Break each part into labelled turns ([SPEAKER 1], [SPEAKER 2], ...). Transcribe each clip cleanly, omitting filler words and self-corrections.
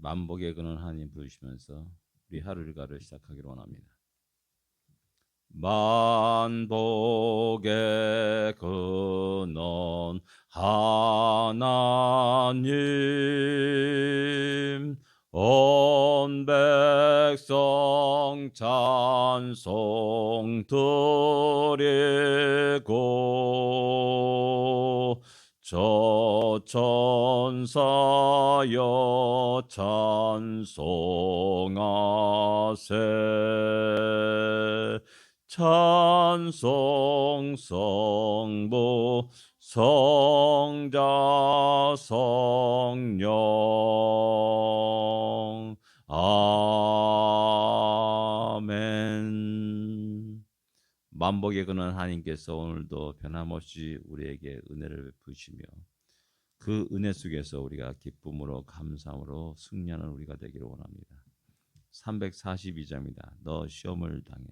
[SPEAKER 1] 만복의 근원 하나님 부르시면서 우리 하루 일과를 시작하기로 원합니다. 만복의 근원 하나님, 온 백성 찬송 드리고 저 천사여 찬송하세. 찬송 성부 성자 성령. 아멘. 만복의 근원 하나님께서 오늘도 변함없이 우리에게 은혜를 베푸시며 그 은혜 속에서 우리가 기쁨으로 감사함으로 승리하는 우리가 되기를 원합니다. 342장입니다. 너 시험을 당해.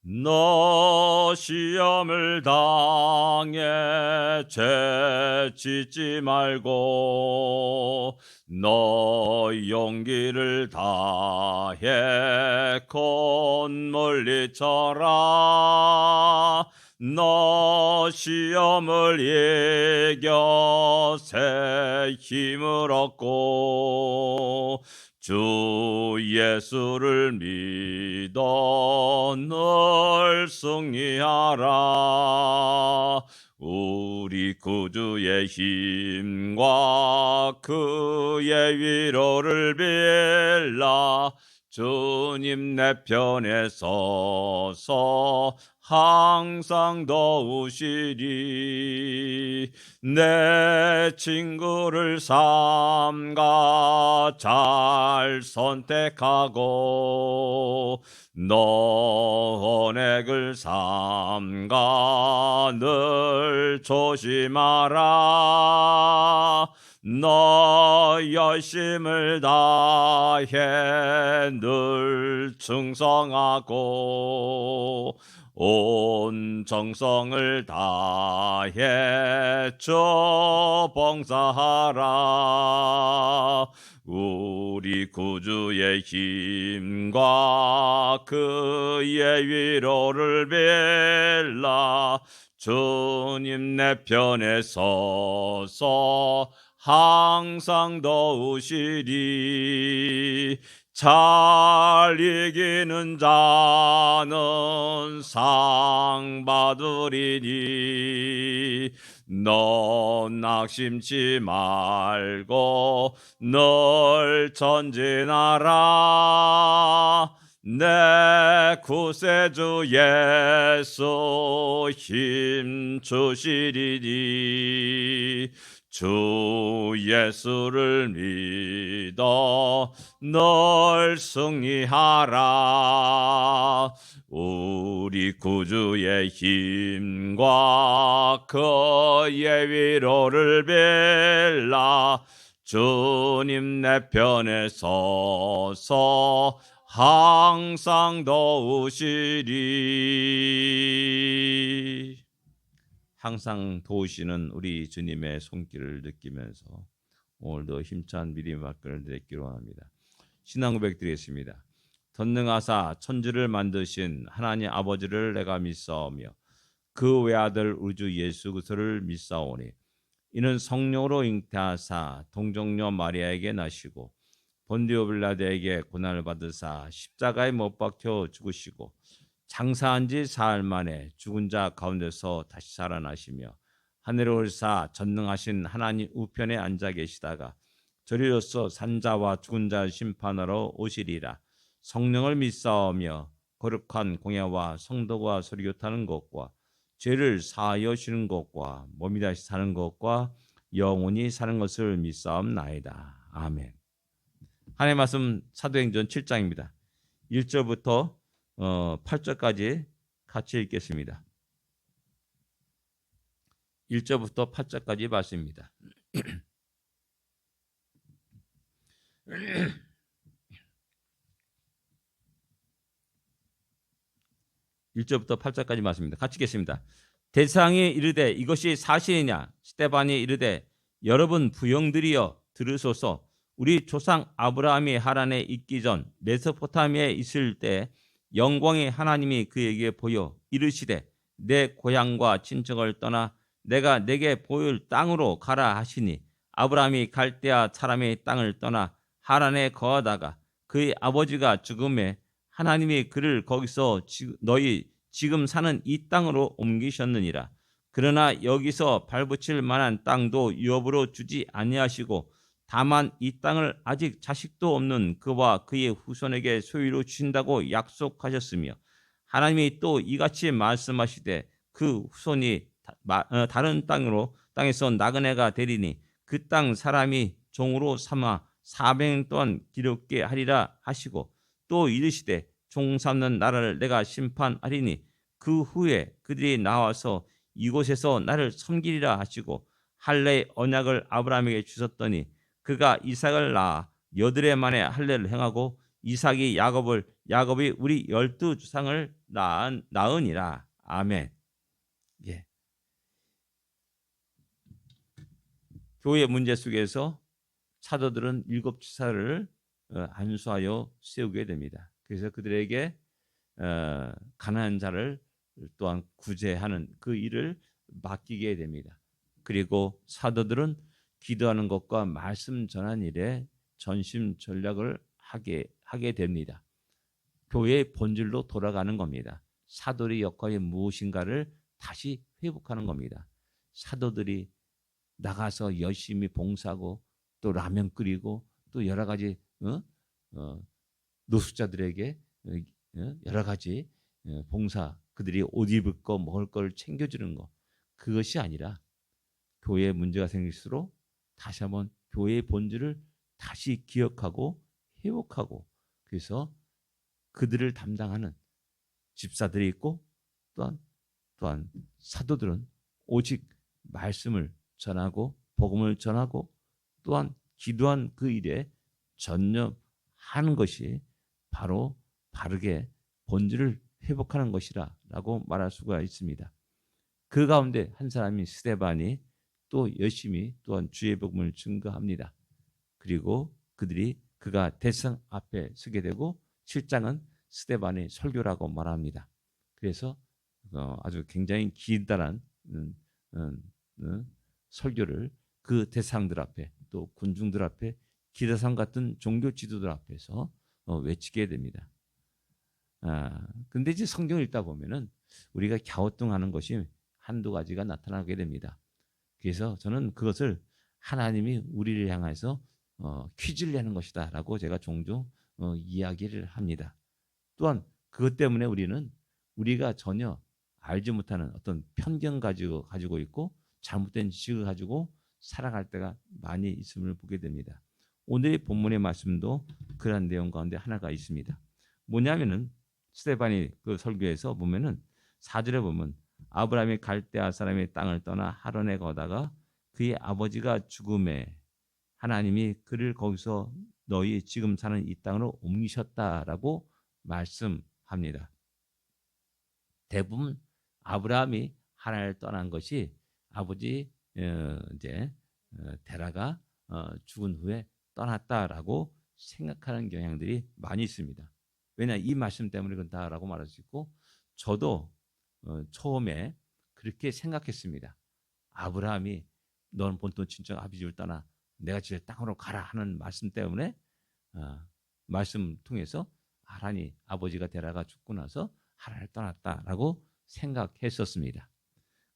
[SPEAKER 1] 너 시험을 당해 채찍지 말고 너 용기를 다해 콧물리 쳐라. 너 시험을 이겨 새 힘을 얻고 주 예수를 믿어 늘 승리하라. 우리 구주의 힘과 그의 위로를 빌라. 주님 내 편에 서서 항상 도우시리. 내 친구를 삼가 잘 선택하고 너 언약을 삼가 늘 조심하라. 너 열심을 다해 늘 충성하고 온 정성을 다해 주 봉사하라. 우리 구주의 힘과 그의 위로를 빌라. 주님 내 편에 서서 항상 도우시리. 잘 이기는 자는 상 받으리니. 너 낙심치 말고 늘 전진하라. 내 구세주 예수 힘 주시리니. 주 예수를 믿어 늘 승리하라. 우리 구주의 힘과 그의 위로를 빌라. 주님 내 편에 서서 항상 도우시리. 항상 도우시는 우리 주님의 손길을 느끼면서 오늘도 힘찬 믿음의 말씀을 드리기로 합니다. 신앙 고백 드리겠습니다. 전능하사 천지를 만드신 하나님 아버지를 내가 믿사오며 그 외아들 우리 주 예수 그리스도를 믿사오니 이는 성령으로 잉태하사 동정녀 마리아에게 나시고 본디오 빌라도에게 고난을 받으사 십자가에 못 박혀 죽으시고 장사한 지 사흘 만에 죽은 자 가운데서 다시 살아나시며 하늘에 올사 전능하신 하나님 우편에 앉아 계시다가 저리로서 산자와 죽은 자 심판하러 오시리라. 성령을 믿사오며 거룩한 공예와 성도가 설교타는 것과 죄를 사하여 주는 것과 몸이 다시 사는 것과 영원히 사는 것을 믿사옵나이다. 아멘. 하나님의 말씀 사도행전 7장입니다. 1절부터 8절까지 같이 읽겠습니다. 1절부터 8절까지 말씀입니다. 1절부터 8절까지 말씀입니다. 같이 읽겠습니다. 대상이 이르되 이것이 사실이냐? 스데반이 이르되 여러분 부형들이여 들으소서. 우리 조상 아브라함이 하란에 있기 전 메소포타미아에 있을 때 영광의 하나님이 그에게 보여 이르시되 내 고향과 친척을 떠나 내가 내게 보일 땅으로 가라 하시니 아브라함이 갈대아 사람의 땅을 떠나 하란에 거하다가 그의 아버지가 죽음에 하나님이 그를 거기서 너희 지금 사는 이 땅으로 옮기셨느니라. 그러나 여기서 발붙일 만한 땅도 유업으로 주지 아니하시고 다만 이 땅을 아직 자식도 없는 그와 그의 후손에게 소유로 주신다고 약속하셨으며 하나님이 또 이같이 말씀하시되 그 후손이 다른 땅에서 나그네가 되리니 그 땅 사람이 종으로 삼아 400년 동안 기롭게 하리라 하시고 또 이르시되 종 삼는 나라를 내가 심판하리니 그 후에 그들이 나와서 이곳에서 나를 섬기리라 하시고 할례의 언약을 아브라함에게 주셨더니 그가 이삭을 낳아 여드레 만에 할례를 행하고 이삭이 야곱이 우리 12조상을 낳으니라. 아멘. 예. 교회 문제 속에서 사도들은 7지사를 안수하여 세우게 됩니다. 그래서 그들에게 가난한 자를 또한 구제하는 그 일을 맡기게 됩니다. 그리고 사도들은 기도하는 것과 말씀 전하는 일에 전심전력을 하게 됩니다. 교회의 본질로 돌아가는 겁니다. 사도의 역할이 무엇인가를 다시 회복하는 겁니다. 사도들이 나가서 열심히 봉사하고 또 라면 끓이고 또 여러 가지 노숙자들에게 여러 가지 봉사, 그들이 옷 입을 거 먹을 걸 챙겨주는 거, 그것이 아니라 교회에 문제가 생길수록 다시 한번 교회의 본질을 다시 기억하고 회복하고, 그래서 그들을 담당하는 집사들이 있고 또한 사도들은 오직 말씀을 전하고 복음을 전하고 또한 기도한 그 일에 전념하는 것이 바로 바르게 본질을 회복하는 것이라고 말할 수가 있습니다. 그 가운데 한 사람이 스데반이 또 열심히 또한 주의 복음을 증거합니다. 그리고 그가 대성 앞에 서게 되고 7장은 스데반의 설교라고 말합니다. 그래서 아주 굉장히 길다란 설교를 그 대상들 앞에 또 군중들 앞에 기대상 같은 종교 지도들 앞에서 외치게 됩니다. 근데 이제 성경을 읽다 보면은 우리가 갸우뚱하는 것이 한두 가지가 나타나게 됩니다. 그래서 저는 그것을 하나님이 우리를 향해서 퀴즈를 내는 것이다라고 제가 종종 이야기를 합니다. 또한 그것 때문에 우리가 전혀 알지 못하는 어떤 편견 가지고 있고 잘못된 지식을 가지고 살아갈 때가 많이 있음을 보게 됩니다. 오늘의 본문의 말씀도 그런 내용 가운데 하나가 있습니다. 뭐냐면은 스데반이 그 설교에서 보면은 4절에 보면 아브라함이 갈대아 사람의 땅을 떠나 하란에 거다가 그의 아버지가 죽음에 하나님이 그를 거기서 너희 지금 사는 이 땅으로 옮기셨다라고 말씀합니다. 대부분 아브라함이 하란을 떠난 것이 아버지 데라가 죽은 후에 떠났다라고 생각하는 경향들이 많이 있습니다. 왜냐, 이 말씀 때문에 그런다라고 말할 수 있고, 저도 처음에 그렇게 생각했습니다. 아브라함이 너는 본토 친척 아비집을 떠나 내가 지을 땅으로 가라 하는 말씀 때문에 말씀 통해서 하란이 아버지가 데라가 죽고 나서 하란을 떠났다라고 생각했었습니다.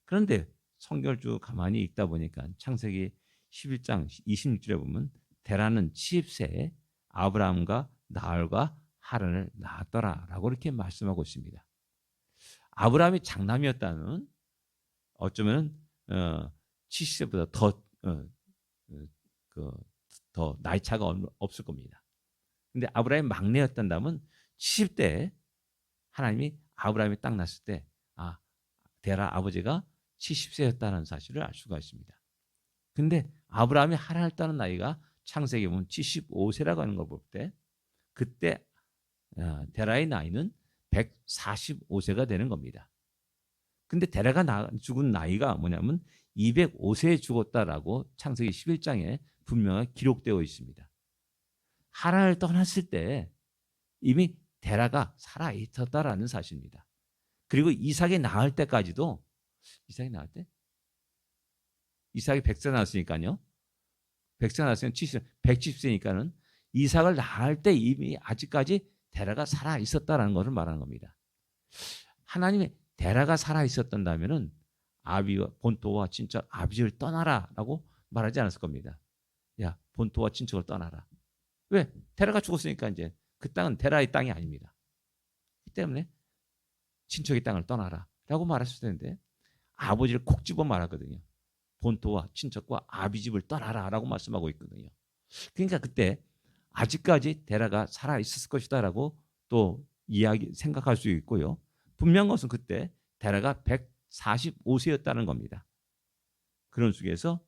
[SPEAKER 1] 그런데 성경을 쭉 가만히 읽다 보니까 창세기 11장 26절에 보면 데라는 70세에 아브라함과 나홀과 하란을 낳았더라라고 이렇게 말씀하고 있습니다. 아브라함이 장남이었다는 어쩌면 70세보다 더 나이 차가 없을 겁니다. 근데 아브라함이 막내였다면 70대에 하나님이 아브라함이 딱 났을 때 데라 아버지가 70세였다는 사실을 알 수가 있습니다. 근데 아브라함이 하란을 떠난 나이가 창세기 보면 75세라고 하는 걸 볼 때 그때 데라의 나이는 145세가 되는 겁니다. 근데 데라가 죽은 나이가 뭐냐면 205세에 죽었다라고 창세기 11장에 분명히 기록되어 있습니다. 하란을 떠났을 때 이미 데라가 살아 있었다라는 사실입니다. 그리고 이삭이 낳을 때까지도 이삭이 낳을 때 이삭이 100세 낳았으니까요. 100세 낳았으면 170세니까는 이삭을 낳을 때 이미 아직까지 데라가 살아 있었다라는 것을 말하는 겁니다. 하나님이 데라가 살아 있었던다면은 아비와 본토와 친척 아비를 떠나라라고 말하지 않았을 겁니다. 야, 본토와 친척을 떠나라. 왜? 데라가 죽었으니까 이제 그 땅은 데라의 땅이 아닙니다. 이 때문에 친척의 땅을 떠나라라고 말했을 텐데 아버지를 콕 집어 말하거든요. 본토와 친척과 아비 집을 떠나라라고 말씀하고 있거든요. 그러니까 그때 아직까지 데라가 살아 있었을 것이다라고 또 생각할 수 있고요. 분명한 것은 그때 데라가 145세였다는 겁니다. 그런 속에서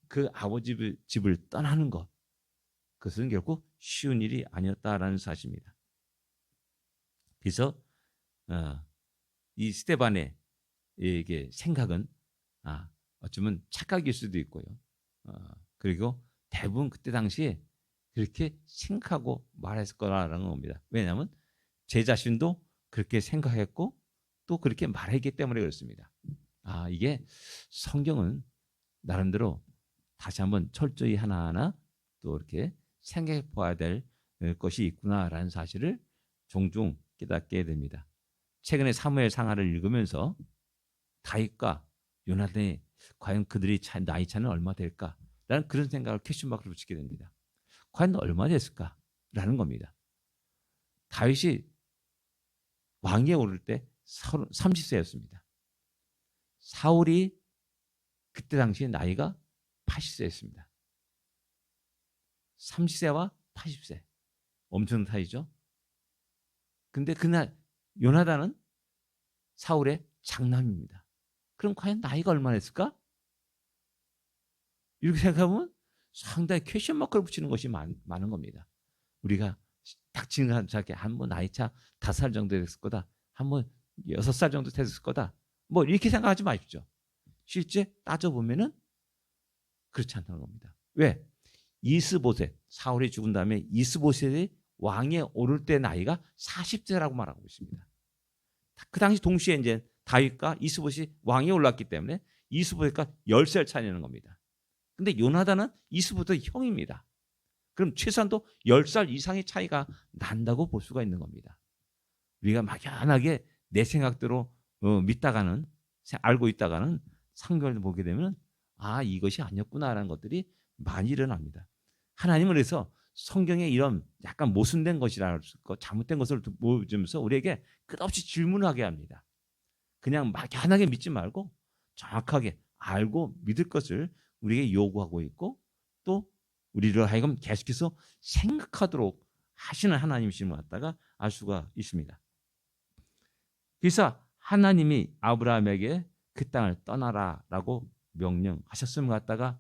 [SPEAKER 1] 그 아버지 집을 떠나는 것, 그것은 결국 쉬운 일이 아니었다라는 사실입니다. 그래서 이 스데반의 이게 생각은 어쩌면 착각일 수도 있고요. 그리고 대부분 그때 당시에 그렇게 생각하고 말했을 거라는 겁니다. 왜냐하면 제 자신도 그렇게 생각했고 또 그렇게 말했기 때문에 그렇습니다. 이게 성경은 나름대로 다시 한번 철저히 하나하나 또 이렇게 생각해 봐야 될 것이 있구나라는 사실을 종종 깨닫게 됩니다. 최근에 사무엘 상하를 읽으면서 다윗과 요나단이 과연 그들이 나이 차는 얼마 될까라는 그런 생각을 퀘스천마크를 붙이게 됩니다. 과연 얼마 됐을까라는 겁니다. 다윗이 왕위에 오를 때 30세였습니다. 사울이 그때 당시에 나이가 80세였습니다. 30세와 80세. 엄청난 차이죠. 근데 그날 요나단은 사울의 장남입니다. 그럼 과연 나이가 얼마나 됐을까? 이렇게 생각하면 상당히 퀘스천 마크를 붙이는 것이 많은 겁니다. 우리가 딱 지나게 한번 나이 차 5살 정도 됐을 거다. 한번 6살 정도 됐을 거다. 뭐 이렇게 생각하지 마십시오. 실제 따져보면은 그렇지 않다는 겁니다. 왜? 이스보셋, 사울이 죽은 다음에 이스보셋이 왕에 오를 때 나이가 40세라고 말하고 있습니다. 그 당시 동시에 이제 다윗과 이스보셋이 왕에 올랐기 때문에 이스보셋과 10살 차이나는 겁니다. 근데 요나단은 이스보셋의 형입니다. 그럼 최소한도 10살 이상의 차이가 난다고 볼 수가 있는 겁니다. 우리가 막연하게 내 생각대로 믿다가는 알고 있다가는 성경을 보게 되면 이것이 아니었구나라는 것들이 많이 일어납니다. 하나님은 그래서 성경에 이런 약간 모순된 것이라 잘못된 것을 보여주면서 우리에게 끝없이 질문하게 합니다. 그냥 막연하게 믿지 말고 정확하게 알고 믿을 것을 우리에게 요구하고 있고 또 우리를 하여금 계속해서 생각하도록 하시는 하나님이심을 갖다가 알 수가 있습니다. 그래서 하나님이 아브라함에게 그 땅을 떠나라라고 명령하셨음을 갖다가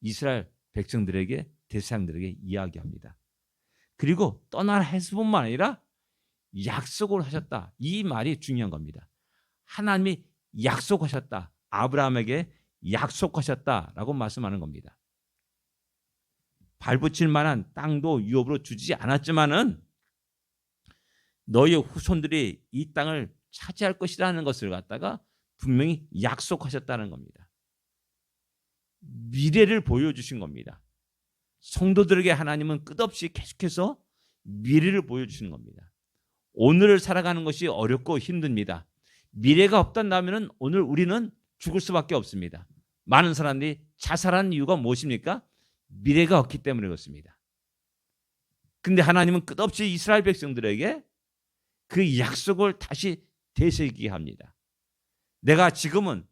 [SPEAKER 1] 이스라엘 백성들에게 대사장들에게 이야기합니다. 그리고 떠나라 했을 뿐만 아니라 약속을 하셨다. 이 말이 중요한 겁니다. 하나님이 약속하셨다. 아브라함에게 약속하셨다라고 말씀하는 겁니다. 발붙일 만한 땅도 유업으로 주지 않았지만은 너희 후손들이 이 땅을 차지할 것이라는 것을 갖다가 분명히 약속하셨다는 겁니다. 미래를 보여주신 겁니다. 성도들에게 하나님은 끝없이 계속해서 미래를 보여주시는 겁니다. 오늘을 살아가는 것이 어렵고 힘듭니다. 미래가 없단다면 오늘 우리는 죽을 수밖에 없습니다. 많은 사람들이 자살하는 이유가 무엇입니까? 미래가 없기 때문에 그렇습니다. 근데 하나님은 끝없이 이스라엘 백성들에게 그 약속을 다시 되새기게 합니다. 지금은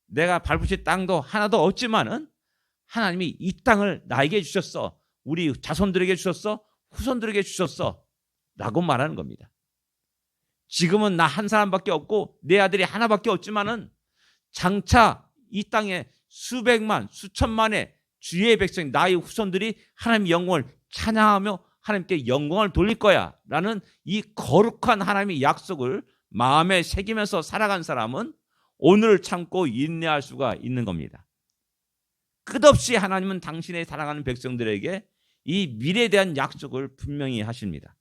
[SPEAKER 1] 내가 밟으실 땅도 하나도 없지만은 하나님이 이 땅을 나에게 주셨어. 우리 자손들에게 주셨어. 후손들에게 주셨어. 라고 말하는 겁니다. 지금은 나 한 사람밖에 없고 내 아들이 하나밖에 없지만은 장차 이 땅에 수백만, 수천만의 주의 백성, 나의 후손들이 하나님의 영광을 찬양하며 하나님께 영광을 돌릴 거야 라는 이 거룩한 하나님의 약속을 마음에 새기면서 살아간 사람은 오늘을 참고 인내할 수가 있는 겁니다. 끝없이 하나님은 당신의 사랑하는 백성들에게 이 미래에 대한 약속을 분명히 하십니다.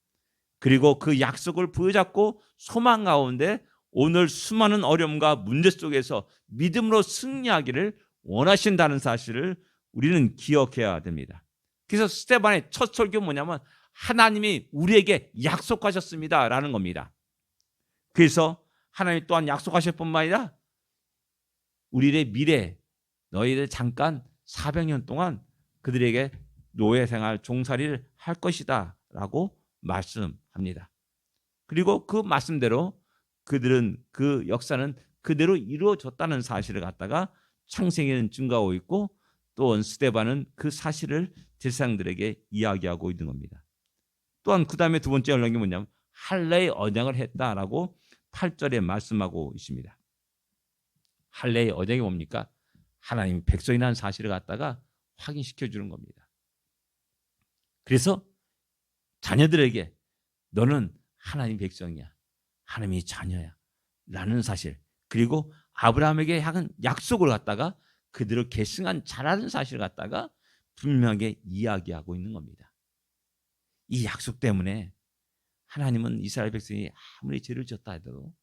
[SPEAKER 1] 그리고 그 약속을 부여잡고 소망 가운데 오늘 수많은 어려움과 문제 속에서 믿음으로 승리하기를 원하신다는 사실을 우리는 기억해야 됩니다. 그래서 스데반의 첫 설교는 뭐냐면 하나님이 우리에게 약속하셨습니다라는 겁니다. 그래서 하나님이 또한 약속하실 뿐만 아니라 우리의 미래, 너희들 잠깐 400년 동안 그들에게 노예 생활, 종살이를 할 것이다 라고 말씀합니다. 그리고 그 말씀대로 그들은 그 역사는 그대로 이루어졌다는 사실을 갖다가 창세기는 증거하고 있고 또 스데반은 그 사실을 제사장들에게 이야기하고 있는 겁니다. 또한 그 다음에 두 번째 언약이 뭐냐면 할례의 언약을 했다라고 8절에 말씀하고 있습니다. 할례의 언약이 뭡니까? 하나님 백성이라는 사실을 갖다가 확인시켜 주는 겁니다. 그래서 자녀들에게 너는 하나님 백성이야, 하나님의 자녀야 라는 사실, 그리고 아브라함에게 향한 약속을 갖다가 그들을 계승한 자라는 사실을 갖다가 분명하게 이야기하고 있는 겁니다. 이 약속 때문에 하나님은 이스라엘 백성이 아무리 죄를 지었다 해도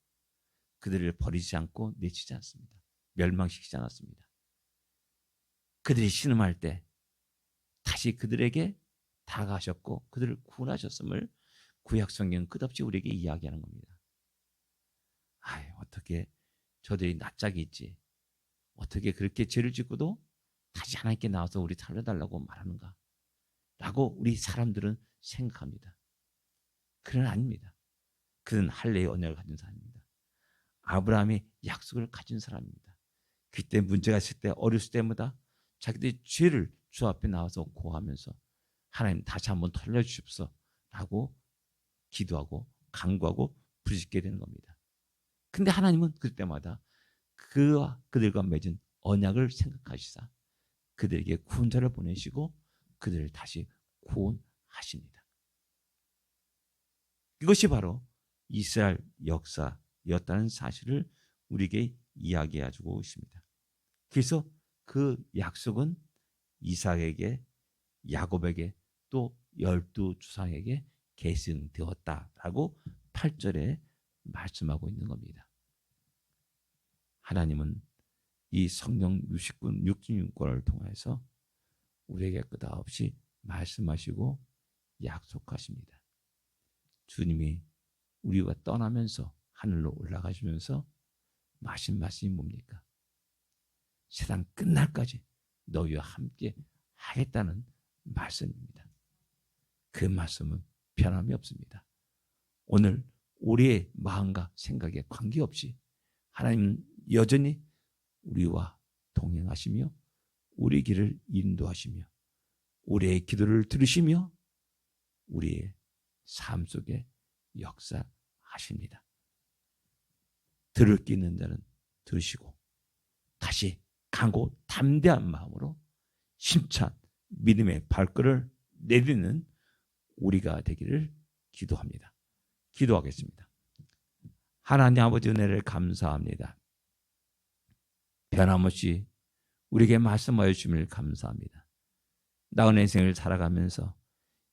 [SPEAKER 1] 그들을 버리지 않고 내치지 않습니다. 멸망시키지 않았습니다. 그들이 신음할 때 다시 그들에게 다가가셨고 그들을 구원하셨음을 구약 성경은 끝없이 우리에게 이야기하는 겁니다. 어떻게 저들이 낯짝이 있지, 어떻게 그렇게 죄를 짓고도 다시 하나님께 나와서 우리 살려달라고 말하는가 라고 우리 사람들은 생각합니다. 그는 아닙니다. 그는 할례의 언약을 가진 사람입니다. 아브라함이 약속을 가진 사람입니다. 그때 문제가 있을 때 어렸을 때마다 자기들의 죄를 주 앞에 나와서 고하면서 하나님 다시 한번 털려주십시오 라고 기도하고 간구하고 부르짖게 되는 겁니다. 근데 하나님은 그때마다 그들과 맺은 언약을 생각하시사 그들에게 구원자를 보내시고 그들을 다시 구원하십니다. 이것이 바로 이스라엘 역사였다는 사실을 우리에게 이야기해주고 있습니다. 그래서 그 약속은 이삭에게, 야곱에게, 또 12조상에게 계승되었다라고 8절에 말씀하고 있는 겁니다. 하나님은 이 성령 66권을 통해서 우리에게 끝없이 말씀하시고 약속하십니다. 주님이 우리가 떠나면서 하늘로 올라가시면서 하신 말씀이 뭡니까? 세상 끝날까지 너희와 함께 하겠다는 말씀입니다. 그 말씀은 변함이 없습니다. 오늘 우리의 마음과 생각에 관계없이 하나님은 여전히 우리와 동행하시며 우리 길을 인도하시며 우리의 기도를 들으시며 우리의 삶 속에 역사하십니다. 들을 게 있는 자는 들으시고 다시 강고 담대한 마음으로 힘찬 믿음의 발걸음을 내딛는 우리가 되기를 기도합니다. 기도하겠습니다. 하나님 아버지 은혜를 감사합니다. 변함없이 우리에게 말씀하여 주심을 감사합니다. 나은 인생을 살아가면서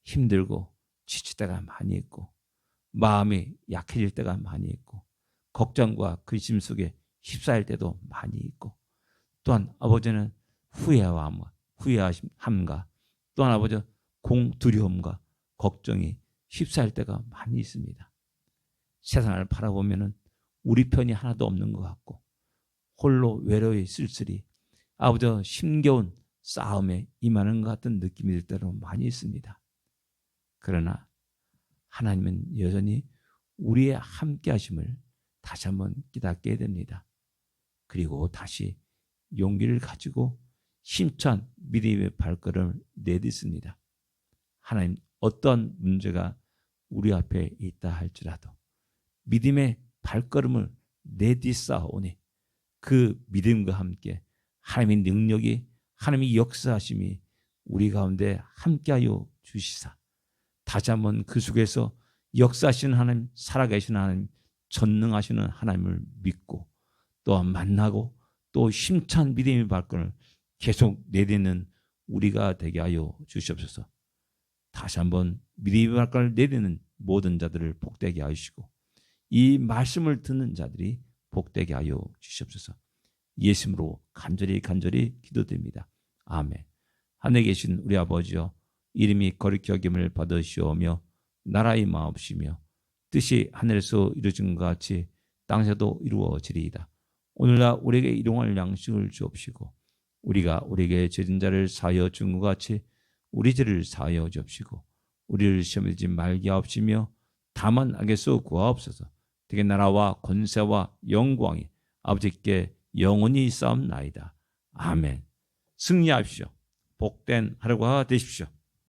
[SPEAKER 1] 힘들고 지칠 때가 많이 있고 마음이 약해질 때가 많이 있고 걱정과 근심 속에 휩싸일 때도 많이 있고 또한 아버지는 후회함과 또한 아버지 두려움과 걱정이 휩싸일 때가 많이 있습니다. 세상을 바라보면 우리 편이 하나도 없는 것 같고 홀로 외로이 쓸쓸히 아버지 힘겨운 싸움에 임하는 것 같은 느낌이 들 때도 많이 있습니다. 그러나 하나님은 여전히 우리의 함께 하심을 다시 한번 깨닫게 됩니다. 그리고 다시 용기를 가지고 힘찬 믿음의 발걸음을 내딛습니다. 하나님 어떤 문제가 우리 앞에 있다 할지라도 믿음의 발걸음을 내딛사오니 그 믿음과 함께 하나님의 능력이 하나님의 역사하심이 우리 가운데 함께하여 주시사 다시 한번 그 속에서 역사하시는 하나님, 살아계신 하나님, 전능하시는 하나님을 믿고 또 만나고 또 힘찬 믿음의 발걸음을 계속 내딛는 우리가 되게 하여 주시옵소서. 다시 한번 믿음의 발걸음을 내딛는 모든 자들을 복되게 하시고 이 말씀을 듣는 자들이 복되게 하여 주시옵소서. 예수님으로 간절히 기도드립니다. 아멘. 하늘에 계신 우리 아버지여, 이름이 거룩히 여김을 받으시오며 나라의 마옵시며 뜻이 하늘에서 이루어진 것 같이 땅에서도 이루어지리이다. 오늘날 우리에게 일용할 양식을 주옵시고 우리가 우리에게 죄진 자를 사하여 준 것 같이 우리 죄를 사하여 주옵시고 우리를 시험에 들지 말게 하옵시며 다만 악에서 구하옵소서. 되게 나라와 권세와 영광이 아버지께 영원히 싸움나이다. 아멘. 승리하십시오. 복된 하루가 되십시오.